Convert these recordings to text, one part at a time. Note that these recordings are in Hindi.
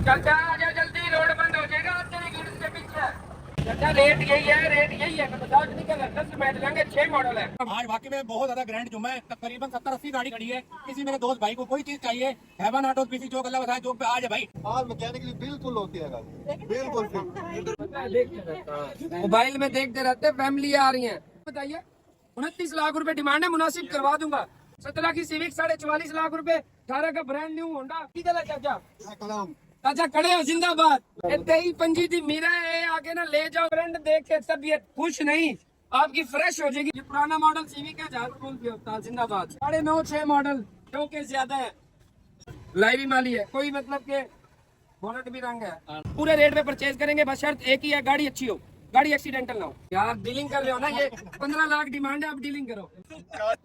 चाचा आजा जल्दी, रोड बंद हो जाएगा तेरे गेट के पीछे। चाचा रेट यही है, रेट यही है, मैं मजाक नहीं कर रहा। 10 मैच लेंगे, 6 मॉडल है। आज वाकई में बहुत ज्यादा ग्रैंड जुम्मा है। तकरीबन 70-80 गाड़ी खड़ी है। किसी मेरे दोस्त भाई को कोई चीज चाहिए, हेवन ऑटो पीसी चौक अल्लाह बताए चौक पे आज है भाई। और मैकेनिकली बिल्कुल होती है गाड़ी, बिल्कुल मोबाइल में देखते रहते, फैमिली आ रही है। बताइए 29 लाख रुपए डिमांड है, मुनासिब करवा दूंगा। 17 की सिविक 44.5 लाख रुपए, 18 का ब्रांड न्यू होंडा। किधर है चाचा? चाचा खड़े हो, जिंदाबाद। तेई पंजी दी मीरा है, आगे ना ले जाओ। ब्रांड देख के तबीयत खुश नहीं, आपकी फ्रेश हो जाएगी। ये पुराना मॉडल सिविक है, जहाज बोल के होता है, जिंदाबाद। 9.5 6 मॉडल, शोकेस ज्यादा है, लाइव माली है, कोई मतलब के बोनट भी रंग है। पूरे रेट पे परचेज करेंगे, बस शर्त एक ही है, गाड़ी अच्छी हो, गाड़ी एक्सीडेंटल ना हो। यार डीलिंग कर रहे हो ना, ये 15 लाख डिमांड है, आप डीलिंग करो।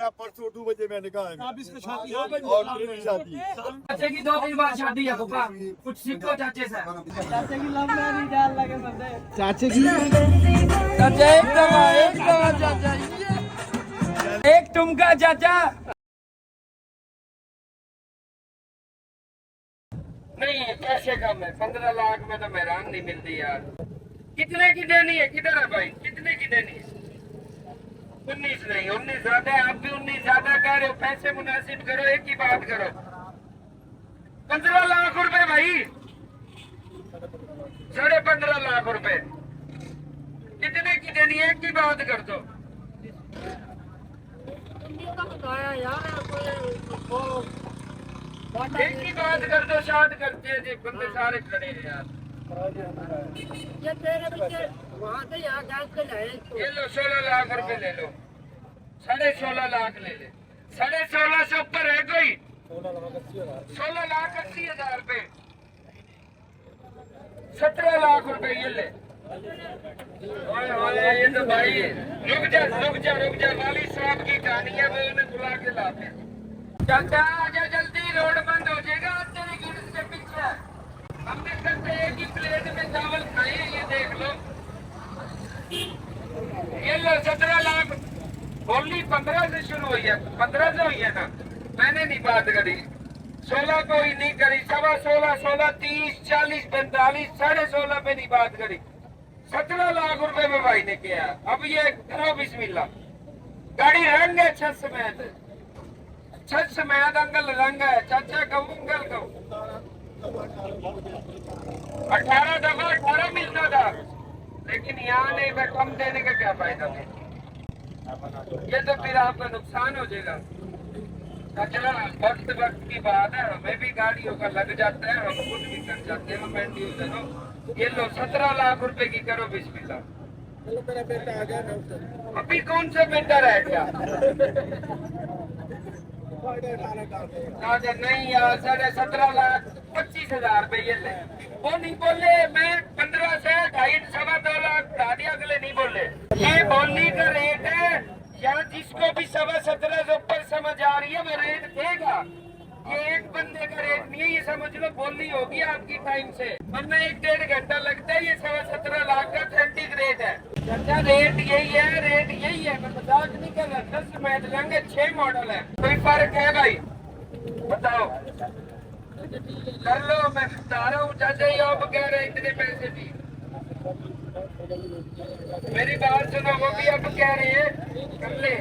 परसों 2 बजे मैंने कहा आप इसमें शादी और मेरी शादी चाचे की 2 दिन बाद शादी है, पापा कुछ सीखो चाचे से। चाचे की लव मैरिज डाल लगे बंदे। चाचे की चाचा एक दवा चाचा, एक ठुमका चाचा। नहीं कैसे कम है, 15 लाख में तो हैरान नहीं मिलती यार। कितने की देनी है? किधर है भाई, कितने की देनी है? 19 नहीं, 19 ज्यादा है। आप भी 19 ज्यादा कह रहे हो, पैसे मुनासिब करो, एक ही बात करो। 15 लाख रुपए भाई, 15.5 लाख रुपए, कितने की देनी है? एक की बात कर दो। एक की बात कर दो, शाद करते हैं जी, बंदे सारे खड़े हैं यार। ये वहाँ से यहाँ ये लो 16 लाख रुपए ले लो, 16.5 लाख ले ले। 16.5 से ऊपर है कोई? 16,80,000 रुपए, 17 लाख रुपए ये ले। ये तो भाई रुक जा, वाली साहब की कहानी है, वो उन्हें बुला के लाते हैं। चाचा आजा जल्दी, रोड बंद हो जाएगा तेरे गेट के पीछे। हमने करते एक ही प्लेट में चावल खाए, ये देख लो। ये लो 17 लाख। बोली 15 से शुरू हुई है, 15 से हुई है ना, मैंने नहीं बात करी। 16 को ही नहीं करी, 16.25, 16, 30, 40, 45, 16.5 पे नहीं बात करी। 17 लाख रुपए में भाई ने किया। अब ये करो बिस्मिल्लाह। गाड़ी रंग है, 6 समेत, 6 समेत अंकल रंग है। चाचा कहूँ अंकल कहूँ, 18 दफा 18 मिलता था, लेकिन यहाँ नहीं, मैं कम देने का क्या फायदा है? ये तो फिर आपका नुकसान हो जाएगा। अच्छा वक्त की बात है, हमें भी गाड़ियों का लग जाता है, हम खुद भी कर जाते हैं। मैं ये लो 17 लाख रुपए की करो बिस्मिल्लाह। मेरा बेटा आ गया ना, अभी कौन सा बेटा रह गया? नहीं यार, 17,25,000 रुपए ये ले। वो नहीं बोले, मैं 15 से 2.5 सवा 2 लाख बढ़ा दिया, अगले नहीं बोले। ये बोलने का रेट है, या जिसको भी 17.25 से ऊपर समझ आ रही है वो रेट देगा। ये एक बंदे का रेट नहीं है, ये समझ लो बोली होगी आपकी टाइम से, वरना 1-1.5 घंटा लगता है। ये 17.25 लाख का ऑथेंटिक रेट है। चाचा रेट यही है, रेट यही है, मैं मजाक नहीं कर रहा। 10 मैच लेंगे, 6 मॉडल है, कोई फर्क है भाई? बताओ कर लो, मैं बता रहा हूँ। चाचा ये आप कह रहे इतने पैसे भी, मेरी बात सुनो, वो भी अब कह रहे हैं कर ले।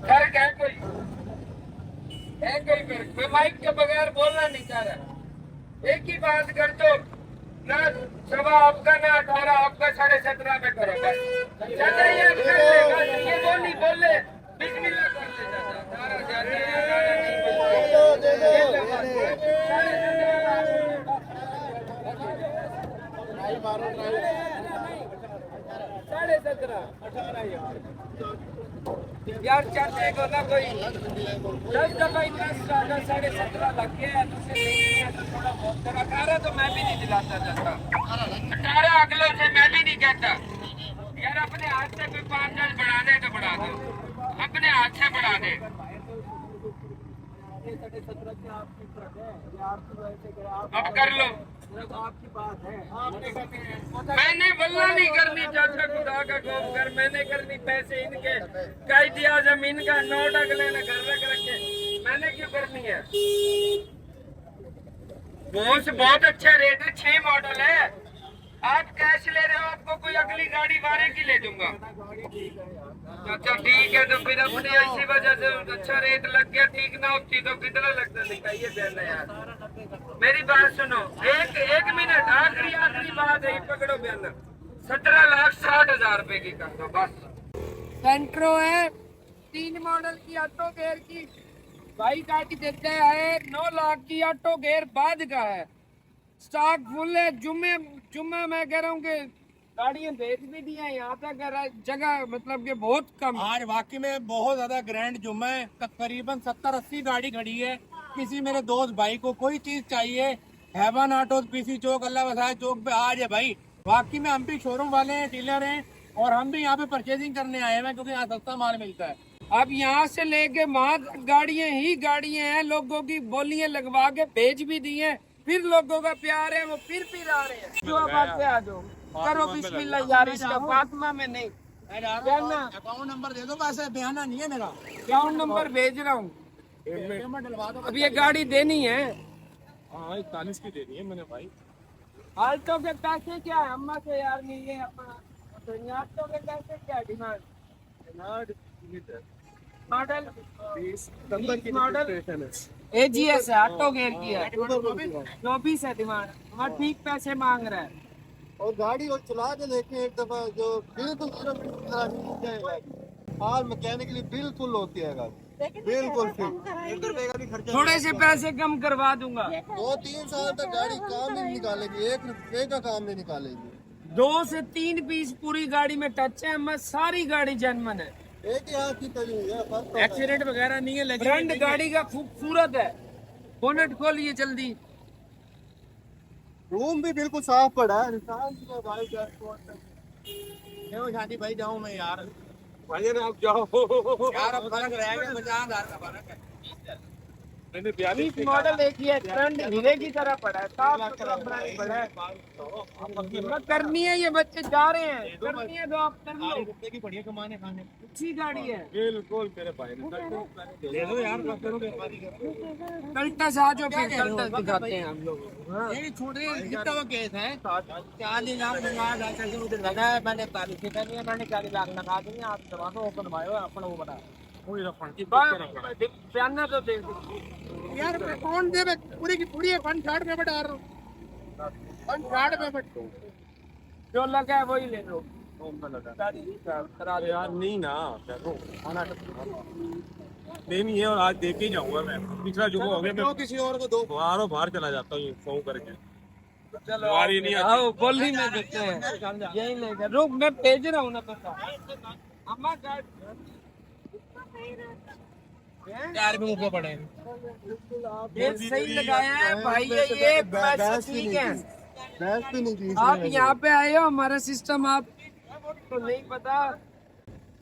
फर्क है कोई? है कोई फर्क? मैं माइक के बगैर बोलना नहीं चाह रहा। एक ही बात कर दो ना, 16 आपका ना 18 आपका, 17.5 में करो बस। चाचा ये कर ले, बस ये बोल नहीं बोले, बिस्मिल्लाह कर ले चाचा। 17.5 यार चाचे को ना कोई 10 दफा इतना 17.5 लग गया, तो थोड़ा बहुत 18 तो मैं भी नहीं दिलाता चाचा। 18 अगले से मैं भी नहीं कहता यार, अपने हाथ से कोई 5-10 बढ़ा दे तो बढ़ा दो, अपने हाथ से बढ़ा दे। 17.5 आपकी ट्रक है, आपकी वजह से अब कर लो, आपकी बात है, आपने मैंने बल्ला नहीं करनी चाचा, खुदा का खौफ कर, मैंने करनी पैसे इनके कह दिया, जमीन का नोट अगले ने घर रख रखे, मैंने क्यों करनी? है। बॉस बहुत अच्छा रेट है, 6 मॉडल है। आप कैश ले रहे हो, आपको कोई अगली गाड़ी वारे की ले दूंगा। अच्छा ठीक है, तो फिर अपनी इसी वजह से अच्छा रेट लग गया। ठीक ना होती तो कितना लगता, दिखाइए पहले यार। मेरी बात सुनो, एक मिनट, आखिरी बात है, पकड़ो बयान। 17,60,000 रुपए की कर दो बस। सेंट्रो है, 3 मॉडल की, ऑटो गेयर की। भाई गाड़ी देते हैं 9 लाख की, ऑटो गेयर बाद का है, स्टॉक फुल है। जुम्मे मैं कह रहा हूँ कि गाड़ियाँ बेच भी दी हैं, यहाँ तक जगह मतलब कि बहुत कम। आज वाकई में बहुत ज्यादा ग्रैंड जुम्मा है। तकरीबन 70-80 गाड़ी खड़ी है। किसी मेरे दोस्त भाई को कोई चीज चाहिए, हेवन ऑटो पीसी चौक, अल्लाह वसाय चौक पे आज है भाई। वाकई में हम भी शोरूम वाले हैं, डीलर हैं, और हम भी यहाँ पे परचेजिंग करने आए हैं क्योंकि यहाँ सस्ता माल मिलता है। अब यहाँ से लेके वहाँ तक गाड़ियाँ ही गाड़ियाँ हैं। लोगों की बोलियां लगवा के भेज भी दी हैं, फिर लोगों का प्यार है, वो फिर आ रहे हैं। जो अब आते आ जाओ, करो बिस्मिल्लाह यार। इसका फातिमा में नहीं अकाउंट नंबर दे दो, बस बयाना नहीं है मेरा। अकाउंट नंबर भेज रहा हूँ। अब ये गाड़ी देनी है, 41 की देनी है मैंने भाई। आल्टो के पैसे क्या है, अम्मा से यार नहीं है अपना। तो आल्टो के पैसे क्या डिमांड? मॉडल 20 मॉडल एजीएस है, ऑटो गेयर की है, 24 है डिमांड। और ठीक पैसे मांग रहा है। और गाड़ी और चला के देखे एक दफा, जो बिल्कुल जाएगा। और मैकेनिकली बिल्कुल होती है गाड़ी, बिल्कुल फिट। थोड़े से पैसे कम करवा दूंगा। 2-3 साल तक गाड़ी काम नहीं निकालेगी, 1 रुपए का काम नहीं निकालेगी। 2 से 3 पीस पूरी गाड़ी में टच है, मैं सारी गाड़ी जेन्युइन है। एक ही हाथ की तली हुई है, फर्क तो है। एक्सीडेंट वगैरह नहीं है, फ्रंट गाड़ी का खूबसूरत है। बोनेट खोलिए जल्दी। रूम भी बिल्कुल साफ पड़ा है। इंसान की तो भाई क्या क्यों शादी भाई जाऊँ मैं यार। भाई आप जाओ यार अब फर्क रहेगा, 50,000 का फर्क है। मैंने 20 मॉडल देखिए, फ्रंट हीरे की तरह पड़ा है, साफ सुथरा ब्रांड पड़ा है। हिम्मत करनी है, ये बच्चे जा रहे हैं, करनी है तो आप कर लो। रुपए की बढ़िया कमाने खाने अच्छी गाड़ी है। बिल्कुल मेरे भाई ले लो यार, कल्टस आ जाओ, फिर कल्टस दिखाते हैं हम लोग। ये छोटे कितना वो केस है, 40 लाख 50,000 कैसे उधर लगा है। मैंने 40 से पहले मैंने 40 लाख लगा दिए। आप दवा को ओपन भाई अपना वो बता कोई रफन की प्याना तो देख यार। कौन दे पूरी की पूरी 160 पे डाल रहा हूँ, 160 पे जो लगा है वही ले लो। यार नहीं ना नहीं है, और आज देख ही जाऊंगा मैं। पिछला जो हो गया मैं किसी और को दो बाहर चला जाता हूँ फोन करके। चलो हमारी नहीं आती। आओ गोली में देते हैं, यही लेकर रुक, मैं भेज रहा हूँ ना पैसा। अम्मा यार भी मुझे पड़े ये सही लगाया है भाई, ये पैसा ठीक है। बहस भी नहीं की आप यहाँ पे आए हो, हमारा सिस्टम आप तो नहीं पता,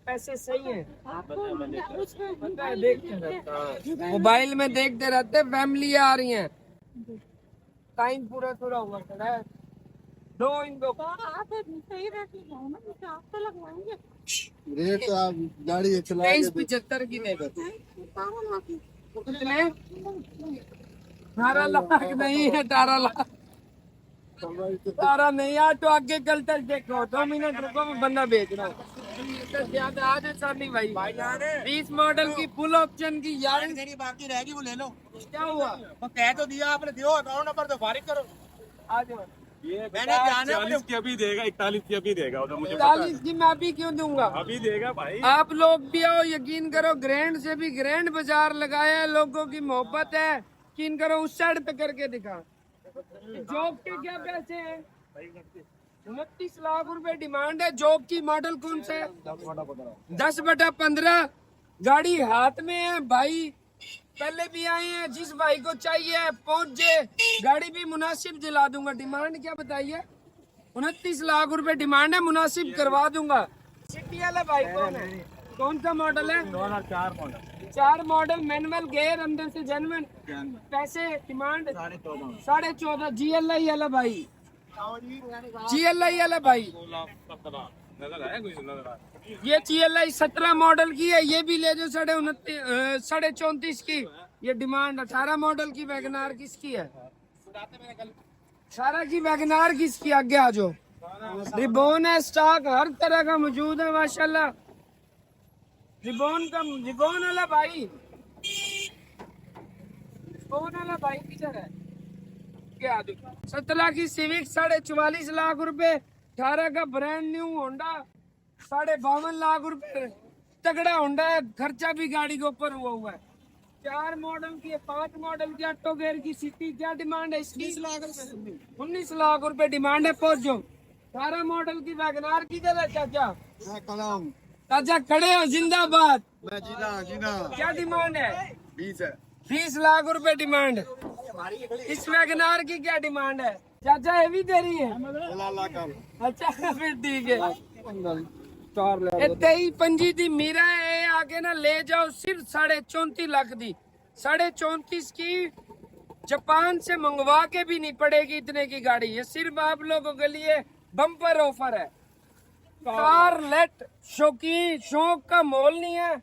पैसे सही हैं। पता है, देखते रहते मोबाइल में, देखते रहते, फैमिली आ रही हैं, टाइम पूरा थोड़ा हुआ खड़ा है। दो इनको रेट तो आप गाड़ी चला 2375 की देगा। कितने? 18 लाख नहीं है, 18 लाख 18 नहीं यार। तो आगे कल तक देखो, 2 मिनट रुको, मैं बंदा भेज रहा हूँ। ज्यादा आज सर नहीं भाई, 20 मॉडल की फुल ऑप्शन की यार, मेरी बाकी रहेगी वो ले लो। क्या हुआ? वो कह तो दिया आपने, दियो अकाउंट नंबर तो फारिग करो। आ जाओ। मैंने जाना 40 की अभी देगा, 41 की अभी देगा, वो तो मुझे 40 की मैं अभी क्यों दूंगा? अभी देगा भाई। आप लोग भी आओ, यकीन करो, ग्रैंड से भी ग्रैंड बाजार लगाया है, लोगों की मोहब्बत है। यकीन करो, उस साइड पे करके दिखा। जॉब के क्या पैसे हैं? 29 लाख रुपए डिमांड है। जॉब की मॉडल कौन सा है? 10/15 गाड़ी हाथ में है भाई। पहले भी आए हैं, जिस भाई को चाहिए पहुंच जाए, गाड़ी भी मुनासिब दिला दूंगा। डिमांड क्या बताइए? 29 लाख रुपए डिमांड है, मुनासिब करवा दूंगा। सिटी वाला भाई कौन है? कौन सा मॉडल है? 2004 मॉडल, 4 मॉडल, मैनुअल गेयर, अंदर से जेन्युइन। पैसे डिमांड 14.5। GLI वाला भाई, GLI वाला भाई, ये GLI 17 मॉडल की है। ये भी ले जाओ 34.5 की। ये डिमांड 18 मॉडल की वैगनार किसकी है? सारा की वैगनार किसकी? आगे आ जाओ। रिबोन है, स्टॉक हर तरह का मौजूद है माशाल्लाह। रिबोन वाला भाई, रिबोन वाला भाई किधर है? क्या 17 की सिविक 44.5 लाख रुपए, 18 का ब्रांड न्यू होंडा 52.5 लाख रुपए, तगड़ा होंडा है, खर्चा भी गाड़ी के ऊपर हुआ है। 4 मॉडल की है, 5 मॉडल की ऑटो गेयर की सिटी, क्या डिमांड है इसकी? 19 लाख रुपए डिमांड है। पहुंच जाओ। 18 मॉडल की वैगनार किधर है चाचा? चाचा खड़े हो, जिंदाबाद। क्या डिमांड है? 20 लाख रुपए डिमांड। इस वैगनार की क्या डिमांड है चाचा? ये भी दे रही है? अच्छा फिर ठीक है। 23 दी मीरा है, आगे ना ले जाओ, सिर्फ 34.5 लाख दी। 34.5 की जापान से मंगवा के भी नहीं पड़ेगी इतने की गाड़ी। ये सिर्फ आप लोगों के लिए बम्पर ऑफर है। कार लेट शौकीन, शौक का मोल नहीं है।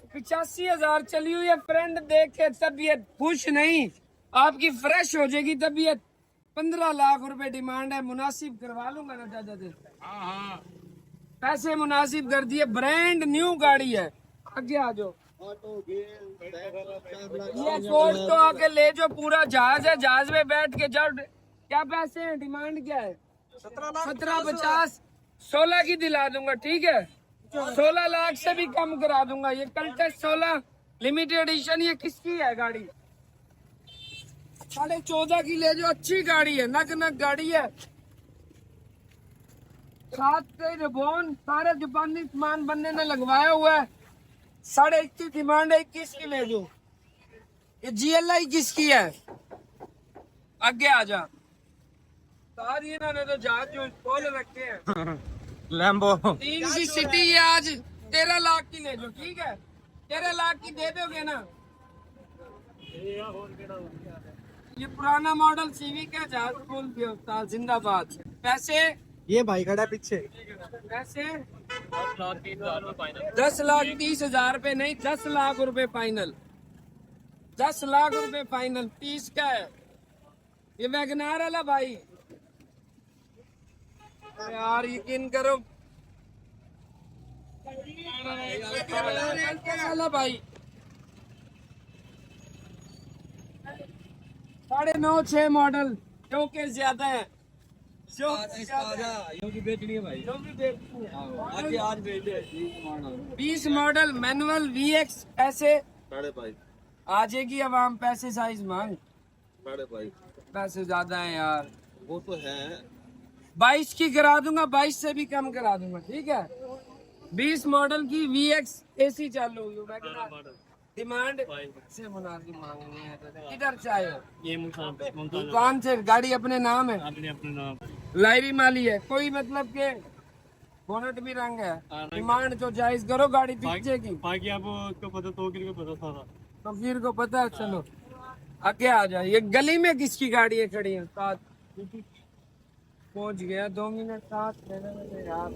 85,000 चली हुई है। फ्रेंड देख के तबीयत खुश नहीं, आपकी फ्रेश हो जाएगी तबीयत। 15 लाख रुपए डिमांड है। मुनासिब करवा लूंगा ना दादा से? पैसे मुनासिब कर दिए। ब्रांड न्यू गाड़ी है। आगे आ जाओ। ये कोर्ट तो आके ले जाओ, पूरा जहाज है, जहाज में बैठ के जाओ। क्या पैसे हैं? डिमांड क्या है? 17.50। 16 की दिला दूंगा, ठीक है? 16 लाख से भी कम करा दूंगा। ये कल्टस 16 लिमिटेड एडिशन, ये किसकी है गाड़ी? 14.5 की ले जाओ, अच्छी गाड़ी है, नग नग गाड़ी है। 7 रिबोन, सारे जापानी सामान बनने में लगवाया हुआ है। 21.5 डिमांड है। 21 की ले जाओ। ये GLI किसकी है? आगे आ जा। सारी इन्होंने तो जहाज जो खोल रखे हैं। लैम्बो 3 की सिटी है, आज 13 लाख की ले जाओ, ठीक है? 13 लाख की दे दोगे ना? ये पुराना मॉडल सिविक है, जहाज खोल दिया उस्ताद, जिंदाबाद। पैसे? ये भाई खड़ा पीछे। पैसे 10,30,000 रुपए नहीं, 10 लाख रुपए फाइनल। 10 लाख रुपए फाइनल। 30 का है ये वैगनार वाला भाई। यार यकीन करो वाला भाई। 9.5 6 मॉडल, जो के ज्यादा है, जो भी बेचनी है भाई, जो भी बेचनी है आज बेच दे। 20 मॉडल मैनुअल VX। ऐसे आ जाएगी आवाम, पैसे साइज मांग। पैसे ज्यादा है यार, वो तो है। 22 की करा दूंगा, 22 से भी कम करा दूंगा, ठीक है? 20 मॉडल की VX AC चालू हुई। डिमांड से मुनासिब मांगनी है। किधर से आए हो? ये दुकान से। गाड़ी अपने नाम है? अपने नाम। लाइरी माली है कोई, मतलब के बोनट भी रंग है। डिमांड तो जायज करो, गाड़ी पीछे की। बाकी आपको पता तो पता सारा। तो फिर को पता है। चलो आगे आ जाए। ये गली में किसकी गाड़ी है खड़ी है? साथ पहुंच गया। 2 मिनट साथ यार,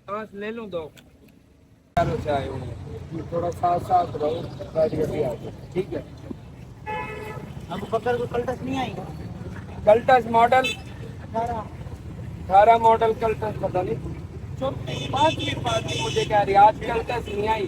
सांस ले लूं दो। थोड़ा साथ साथ रहो, गाड़ी अभी आ जाए, ठीक है? अब पकड़ को कल्टस नहीं आई। कल्टस मॉडल 18 मॉडल कल्टस, पता नहीं 5 मिनट मुझे कह रही आज कल्टस नहीं आई।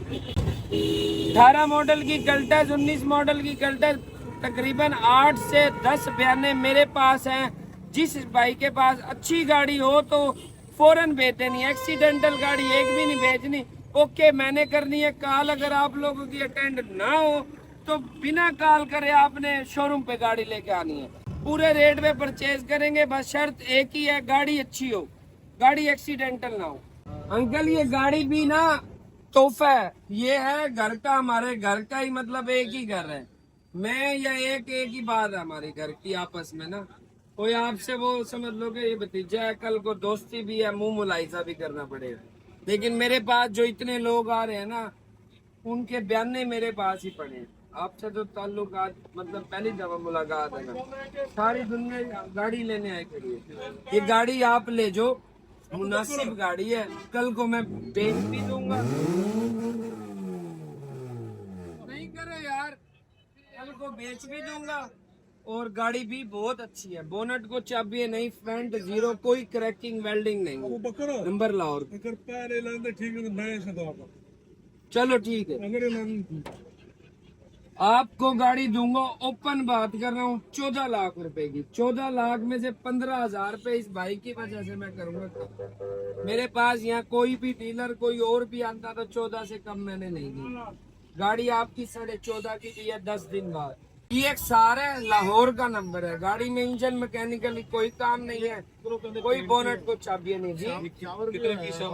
18 मॉडल की कल्टस, 19 मॉडल की कल्टस, तकरीबन 8 से 10 बयाने मेरे पास हैं। जिस भाई के पास अच्छी गाड़ी हो तो फौरन बेचे, नहीं एक्सीडेंटल गाड़ी एक भी नहीं बेचनी। ओके मैंने करनी है कॉल। अगर आप लोगों की अटेंड ना हो तो बिना कॉल करे आपने शोरूम पे गाड़ी लेके आनी है। पूरे रेट पे परचेज करेंगे, बस शर्त एक ही है, गाड़ी अच्छी हो, गाड़ी एक्सीडेंटल ना हो। अंकल ये गाड़ी भी ना तोहफा है, ये है घर का, हमारे घर का ही, मतलब एक ही घर है। मैं या एक ही बात है हमारे घर की आपस में ना। कोई आपसे वो समझ लो कि ये भतीजा है, कल को दोस्ती भी है, मुंह मुलायजा भी करना पड़ेगा। लेकिन मेरे पास जो इतने लोग आ रहे हैं ना, उनके बयाने मेरे पास ही पड़े हैं। आपसे तो ताल्लुक आज मतलब पहली दफा मुलाकात है ना, सारी दुनिया गाड़ी लेने आए खड़ी है। ये गाड़ी आप ले जो, मुनासिब गाड़ी है, कल को मैं बेच भी दूंगा। कल को बेच भी दूंगा और गाड़ी भी बहुत अच्छी है। बोनट को चाबी नहीं, फ्रंट जीरो, कोई क्रैकिंग वेल्डिंग नहीं, नंबर लाओ। चलो ठीक है, आपको गाड़ी दूंगा, ओपन बात कर रहा हूँ, 14 लाख रुपए की। 14 लाख में से 15,000 रुपए इस भाई की वजह से मैं करूंगा। मेरे पास यहाँ कोई भी डीलर कोई और भी आता तो 14 से कम मैंने नहीं दी। गाड़ी आपकी 14.5 की दी है 10 दिन बाद। ये एक सारा लाहौर का नंबर है। गाड़ी में इंजन मैकेनिकली कोई काम नहीं है, कोई बोनट को चाबी नहीं जी। कितने पीस है?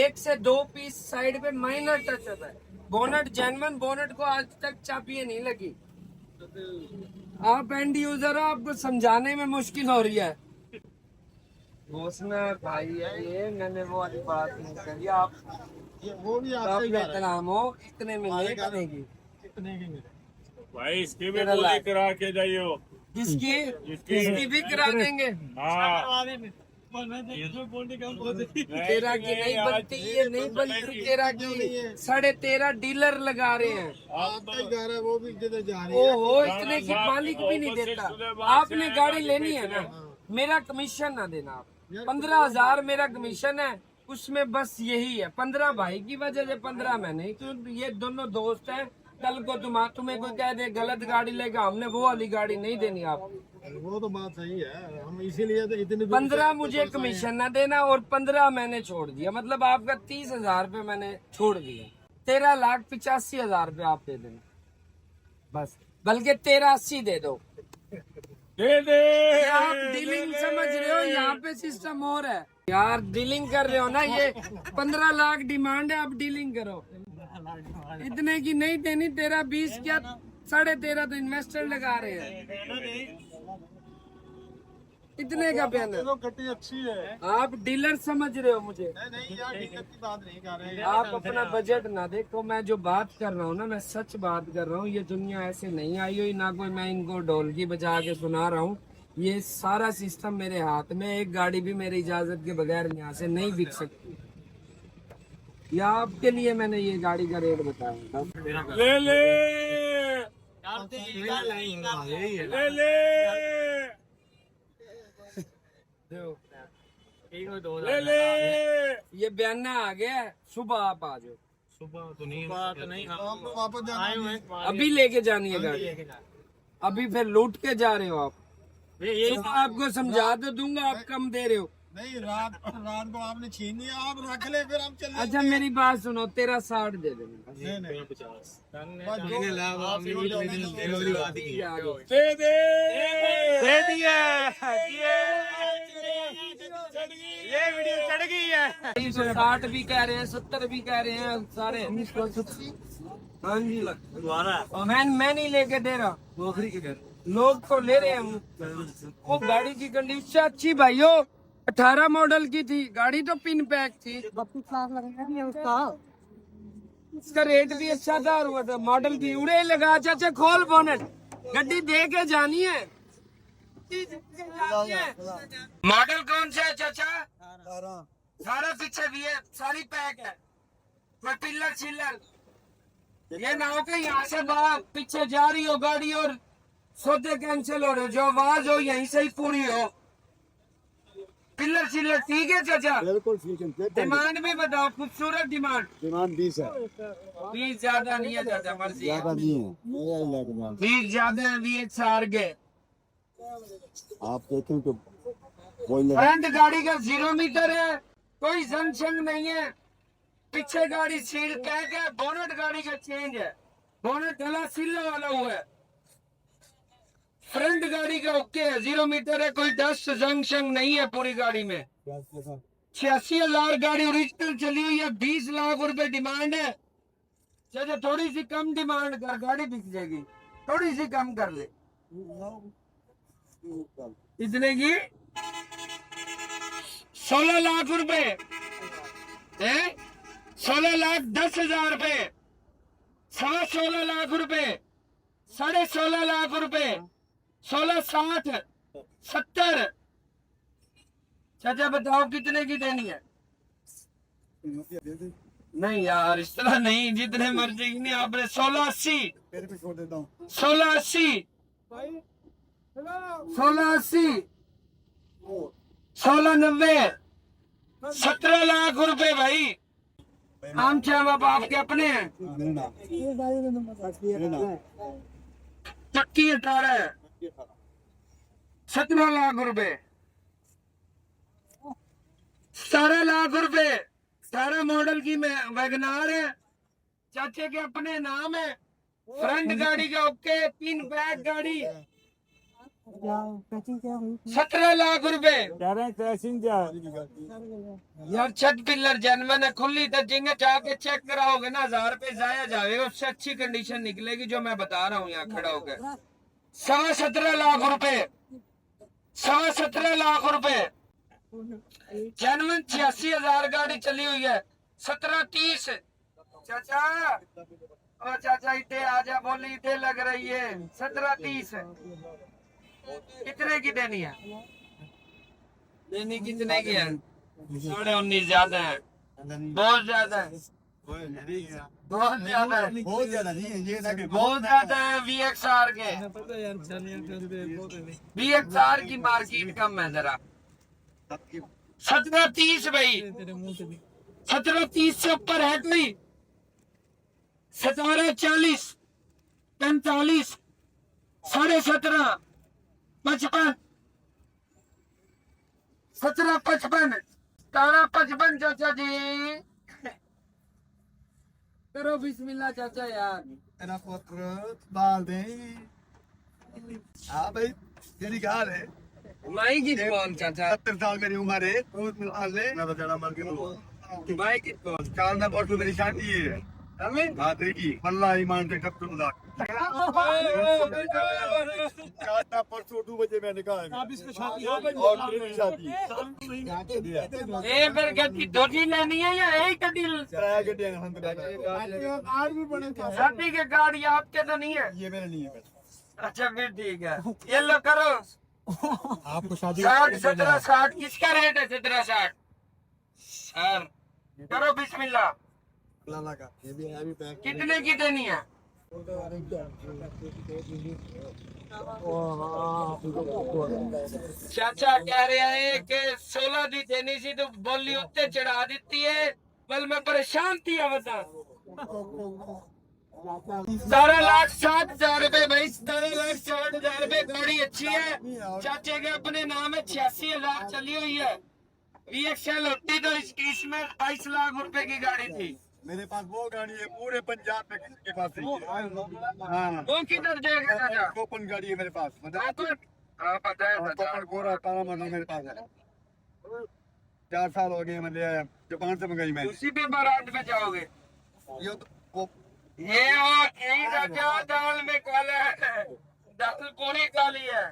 1 से 2 पीस साइड पे माइनर टच होता है। बोनट जेन्युइन बोनट को आज तक चाबी नहीं लगी। आप एंड यूजर हो, आपको समझाने में मुश्किल हो रही है। घोषणा भाई है ये, मैंने वो वाली बात नहीं करी। आप वो भी अपने नाम हो, इतने में नहीं बनेगी। भाई इसकी भी बोली करा के जाइयो। किसकी भी करा देंगे। हाँ तेरा की नहीं बनती, ये नहीं बनती तेरा की। 13.5 डीलर लगा रहे हैं। वो भी जा रही ओहो, इतने की मालिक भी नहीं देता। आपने गाड़ी लेनी है ना, मेरा कमीशन ना देना आप। 15,000 मेरा कमीशन है, उसमें बस यही है। 15 भाई की वजह से 15 मैंने। तो ये दोनों दोस्त हैं, कल को तुम्हें कोई कह दे गलत गाड़ी लेगा, हमने वो वाली गाड़ी नहीं देनी आप। वो तो बात सही है, हम इसीलिए तो इतने 15 मुझे कमीशन ना देना और 15 मैंने छोड़ दिया, मतलब आपका 30,000 रुपये मैंने छोड़ दिया। 13,85,000 रुपये आप दे देना बस, बल्कि 13,80 दे दो। दे दे। आप डीलिंग समझ रहे हो, यहाँ पे सिस्टम और है यार। डीलिंग कर रहे हो ना, ये 15 लाख डिमांड है, आप डीलिंग करो। इतने की नहीं देनी। 13-20 क्या 13.5 तो इन्वेस्टर लगा रहे हैं। इतने का बयान है। गड्डी अच्छी है। आप डीलर समझ रहे हो मुझे। नहीं यार, दिक्कत की बात नहीं कर रहे हैं। आप अपना बजट ना देखो। मैं जो बात कर रहा हूँ ना, मैं सच बात कर रहा हूँ। ये दुनिया ऐसे नहीं आई हुई, ना कोई मैं इनको ढोलकी बजा के सुना रहा हूँ। ये सारा सिस्टम मेरे हाथ में। एक गाड़ी भी मेरी इजाजत के बगैर यहाँ से नहीं बिक सकती। या आपके लिए मैंने ये गाड़ी का रेट बताया। ले ले ले ले। ले ले। ये बयाना आ गया है, सुबह आप आ जाओ। सुबह तो नहीं वापस जाना अभी लेके जानी है गाड़ी, अभी फिर लूट के जा रहे हो आप। सुबह आपको समझा तो दूंगा, आप कम दे रहे हो। नहीं, रात को आपने छीन लिया, आप रख ले, फिर हम चले। अच्छा मेरी बात सुनो, 13,60 दे देना। नहीं 50 दे दिया। ये वीडियो चढ़ गई है। 60 भी कह रहे हैं, 70 भी कह रहे हैं सारे। हाँ जी, और मैं नहीं लेके दे रहा, लोग तो ले रहे हैं। वो गाड़ी की कंडीशन अच्छी भाइयों, 18 मॉडल की थी गाड़ी, तो पिन पैक थी। 32 लाख लगा उसका। इसका रेट भी अच्छा था और वो मॉडल भी उड़े लगा। चाचा खोल बोनट, गड्डी दे के जानी है। मॉडल कौन सा है चाचा? सारा पीछे भी है, सारी पैक है। कोई पिलर चिल्लर ये ना हो कि यहाँ से बाहर पीछे जा रही हो गाड़ी और सौदे कैंसिल हो रहे, जो आवाज हो यहीं से ही पूरी हो। पिलर चिल्लर ठीक है चाचा? बिल्कुल ठीक है। डिमांड भी बताओ, खूबसूरत डिमांड। डिमांड 20 है। 20 ज्यादा नहीं है चाचा, मर्जी है। ज्यादा नहीं है, 20 ज्यादा है, 20 सार गए। आप देखें तो फ्रंट गाड़ी का 0 मीटर है, कोई जंक्शन नहीं है। पीछे गाड़ी सील कह के, बोनट गाड़ी का चेंज है, बोनट गला सिल्ला वाला हुआ है। फ्रंट गाड़ी का ओके है, 0 मीटर है, कोई डस्ट जंक्शन नहीं है पूरी गाड़ी में। 86,000 गाड़ी ओरिजिनल चली हुई है, 20 लाख रुपए डिमांड है। चाचा थोड़ी सी कम डिमांड कर, गाड़ी बिक जाएगी। थोड़ी सी कम कर ले। इतने की 16 लाख रुपए है, 16,10,000 रुपए, 16.5 लाख रुपए, 16.5 लाख रुपए, 16,60, 70। चाचा बताओ कितने की देनी है? नहीं यार, इस तरह नहीं, जितने मर्जी की नहीं। आपने 16.80 तेरे पे छोड़ देता हूँ 1680 1680 1690 17 लाख रुपए भाई। आम चाहे बाप आपके अपने हैं। मेरे नाम चक्की 18 17 लाख रुपए 17 लाख रुपए 18 मॉडल की वैगनार है, चाचे के अपने नाम है। फ्रंट गाड़ी का ओके, 3 बैक गाड़ी 17 लाख रुपए यार। छत पिलर जनमन है, खुली तो जिंगे जाके चेक कराओगे ना 1000 रुपए जाया जाएगा, उससे अच्छी कंडीशन निकलेगी जो मैं बता रहा हूँ यहाँ खड़ा होकर। 17.5 लाख रुपए 17.5 लाख रुपए जनमन 86,000 गाड़ी चली हुई है। 1730 चाचा, ओ चाचा इतने आजा, बोली इतने लग रही है। 1730 कितने की देनी है? देनी कितने की है? 19.5 ज्यादा है, बहुत ज्यादा है, बहुत ज्यादा है, बहुत ज्यादा नहीं है ये ना कि बहुत ज्यादा है। VXR के VXR की मार्केट कम है जरा। 1730 भाई, 1730 से ऊपर है कोई? 1740 45 17.5 55 1755 1755 चाचा जी करो बिस्मिल्लाह चाचा यार। तेरा पुत्र डाल दे हाँ भाई तेरी कार है माई की कौन चाचा? 70 साल मेरी उम्र है तो डाल दे मैं तो जरा मर के माई की कौन? काल ना परसों मेरी शादी है हमें हाँ देखी वल्लाह ईमान से कब तुम लाख काल ना परसों 2 बजे मैंने कहा अब इसकी शादी हो गई और मेरी शादी ए फिर गड्डी दोठी लेनी है या एक गड्डी? किराया गड्डियां हम कार भी बने शादी के गाड़ी आपके तो नहीं है? ये मेरे नहीं है अच्छा फिर ठीक है, ये लो करो। आपको शादी 60 17 60 किसका रेट है? 17 60 सर करो बिस्मिल्लाह। लाला का ये भी अभी पैक कितने की देनी है? चाचा कह रहे हैं कि 16 दी देनी सी तो बोली उत्ते चढ़ा देती है, बल मैं परेशान थी बता। 17,60,000 रुपए भाई, 17,60,000 रुपए गाड़ी अच्छी है, चाचे के अपने नाम है। 86,000 चली हुई है। VXL होती तो इसमें 22 लाख रुपए की गाड़ी थी। मेरे पास वो गाड़ी है पूरे पंजाब में किसी के पास नहीं है हाँ वो किधर देगा चाचा? कोपन गाड़ी है मेरे पास हाँ पता है चाचा। कोपन गोरा काला मरना मेरे पास है 4 साल हो गए मैंने जापान से मंगाई मैंने उसी पे बारात में जाओगे? ये तो वो ये और यही चाचा दाल में काला है, दाल पूरी काली है।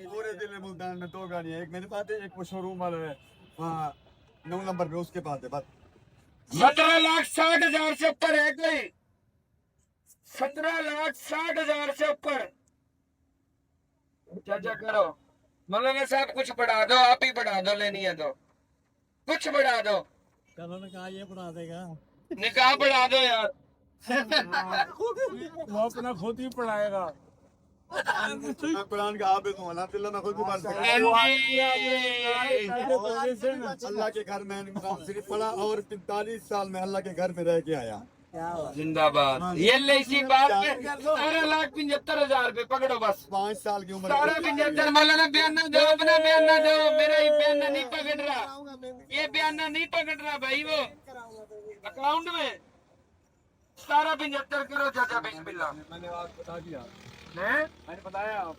पूरे जिले मुल्तान में 2 गाड़ियाँ, एक मेरे पास है एक वो शोरूम वाला है वहाँ 9 नंबर पे उसके पास है बस। 17,60,000 से ऊपर है कोई? 17,60,000 से ऊपर चाचा करो। मौलाना साहब कुछ बढ़ा दो, आप ही बढ़ा दो, लेनी है तो कुछ बढ़ा दो। चलो ने कहा ये बढ़ा देगा निकाह बढ़ा दो यार। वो अपना खुद ही पढ़ाएगा। मैं कुरान का हाफिज हूँ अल्हम्दुलिल्लाह मैं खुद भी पढ़ सकता हूँ अल्लाह के घर में सिर्फ पढ़ा और 45 साल में अल्लाह के घर में रह के आया। जिंदाबाद। ये ले इसी बात पे 17,75,000 रुपए पकड़ो बस। 5 साल की उम्र 17,75,000 मौलाना बयाना दो, अपना बयाना दो, मेरा ये बयाना नहीं पकड़ रहा, ये बयाना नहीं पकड़ रहा भाई। वो अकाउंट में 17,75 करो चाचा बिस्मिल्लाह। मैंने आपको बता दिया हैं? मैंने बताया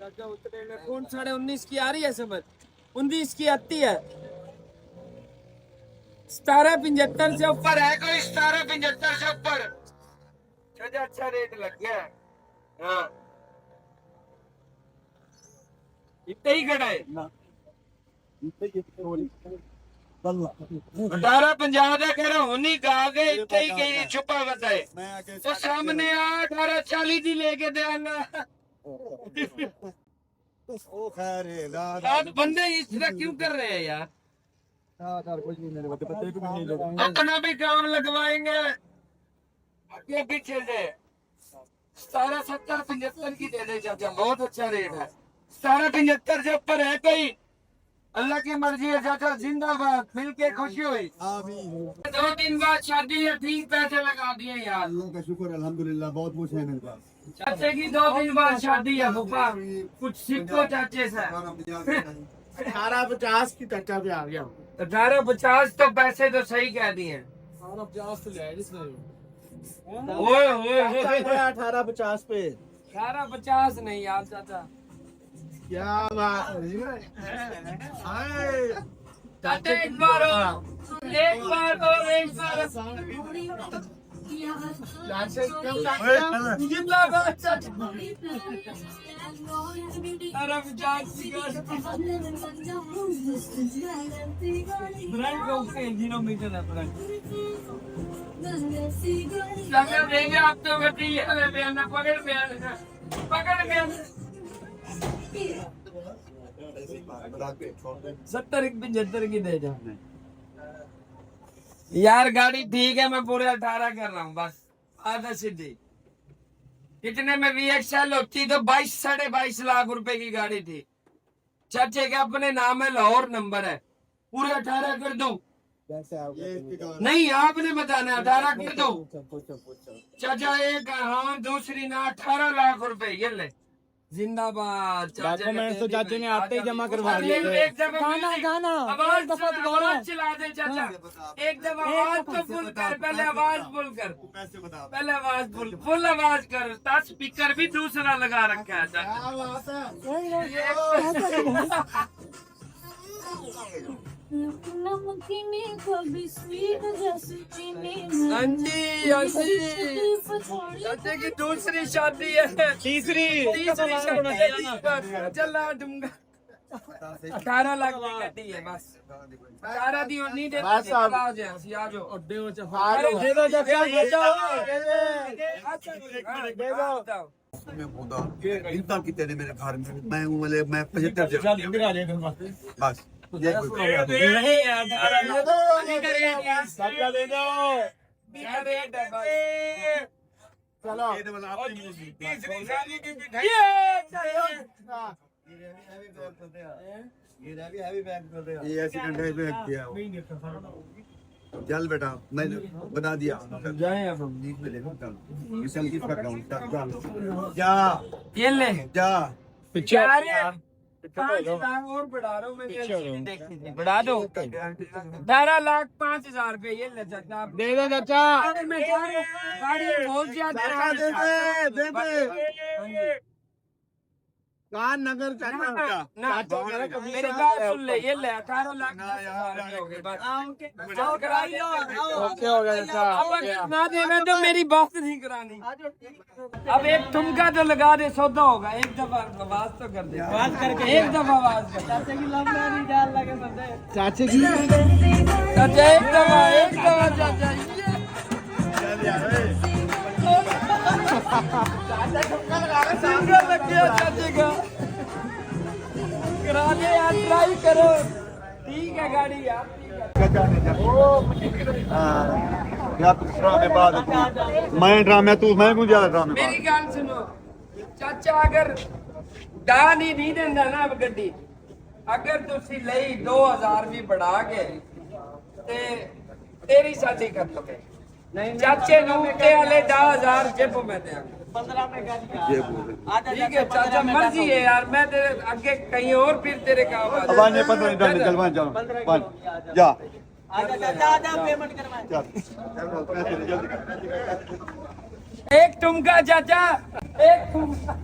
चाचा उतने में कौन 19.5 की आ रही है समझ? 19 की आती है। 17.75 से ऊपर है कोई? 17,75 से ऊपर चाचा अच्छा रेट लग गया है। हाँ इतना ही खड़ा है। 18,50 का कह रहा हूँ, नहीं कहा गए इतना ही कहीं छुपा बताए मैं आके तो सामने 18,40 ही लेके देंगे। ओ खैर है आप बंदे इस तरह क्यों कर रहे हैं यार? कुछ नहीं मेरे बच्चे को भी नहीं लोग अपना भी काम लगवाएंगे आगे पीछे से। 1775 की दे दे चाचा, बहुत अच्छा रेट है। 1775 से ऊपर है कोई? अल्लाह की मर्जी है चाचा, जिंदाबाद, मिलके खुशी हुई। आमीन। 2 दिन बाद शादी है, ठीक पैसे लगा दिए यार। अल्लाह का शुक्र है, अल्हम्दुलिल्लाह, बहुत कुछ है मेरे पास। चाचे की 2 दिन बाद शादी है फूफा, कुछ सीखो चाचे से। 1850 की टक्का पे आ गया। 1850 तो पैसे तो सही कह दिए। 1850 तो ले इसमें। ओए ओए ओए, 1850 पे। 1850 नहीं यार चाचा। क्या बात है। चाचा एक बार और, एक बार और, एक बार। जिंदाबाद चाचा। 1850 की ब्रांड का उसके किलोमीटर है ब्रांड। चाचा देंगे आप तो गड्डी है बयान, पकड़ बयान, पकड़ बयान। 70-75 की दे जाओ यार। गाड़ी ठीक है, मैं पूरे 18 कर रहा हूँ बस, आधा सीधी। कितने में VXL होती तो 22-22.5 लाख रुपए की गाड़ी थी। चाचे के अपने नाम है, लाहौर नंबर है, पूरे 18 कर दूं? नहीं, आपने बताना, 18 कर दूं? चाचा एक हाँ, दूसरी ना, 18 लाख रुपए ये ले। जिंदाबाद। डॉक्यूमेंट तो चाचे ने आते ही जमा करवा दिए थे। एक दफा आवाज चला दे चाचा, एक दफा आवाज तो फुल कर, पहले आवाज फुल कर, पहले आवाज फुल आवाज कर। टच स्पीकर भी दूसरा लगा रखा है चाचा। चाचे की दूसरी शादी है, तीसरी शादी है। चला दूंगा 18 लाख की गड्डी है बस। 18 दी नहीं दे, बस आ जाओ। इंतजाम कितने ने मेरे घर में? मैं हूँ, मैं 75 बस। नहीं यार, दे दो। रेट है बस। चलो। तीसरी शादी की ये एक्सीडेंट है, बैग किया वो। चल बेटा, मैंने बता दिया। जाए अब जा ये ले जा। पीछे यार 5 लाख और बढ़ा रहा हूँ मैं, देखी थी, बढ़ा दो 18,05,000 रुपए। ये ले चाचा, दे दो चाचा। गाड़ी बहुत ज्यादा दे दे। कान नगर चाचा। मेरी बात सुन ले, ये ले 18,10,000 रुपए हो गए बस। चल करा लो। ओके हो गया चाचा। ना दे मैं तो मेरी बात नहीं करानी। अब एक ठुमका तो लगा दे, सौदा होगा। एक दफा आवाज तो कर दे, आवाज करके एक दफा आवाज कर। चाचा की लंबा नहीं डाल लगे बंदे। चाचे की चाचा एक दफा चाचा। सिंगल लग गया चाचे का। करा दे यार, ट्राई करो। ठीक है गाड़ी यार, या तू ड्रामे बाद मैं ड्रामे, तू मैं क्यों ज्यादा ड्रामे मेरी गल सुनो चाचा, अगर दान ही नहीं देंदा ना गड्डी, अगर तुसी लई 2000 भी बढ़ा के ते तेरी शादी कर लोगे। चाचे नूटे वाले 10,000 जेब में दे 15 में गाड़ी। ठीक है चाचा, मर्जी है यार, मैं तेरे आगे कहीं और फिर तेरे काम आ अब आने 15 नहीं डालने, चल चल जा। आधा पेमेंट करवाए। एक ठुमका चाचा, एक ठुमका।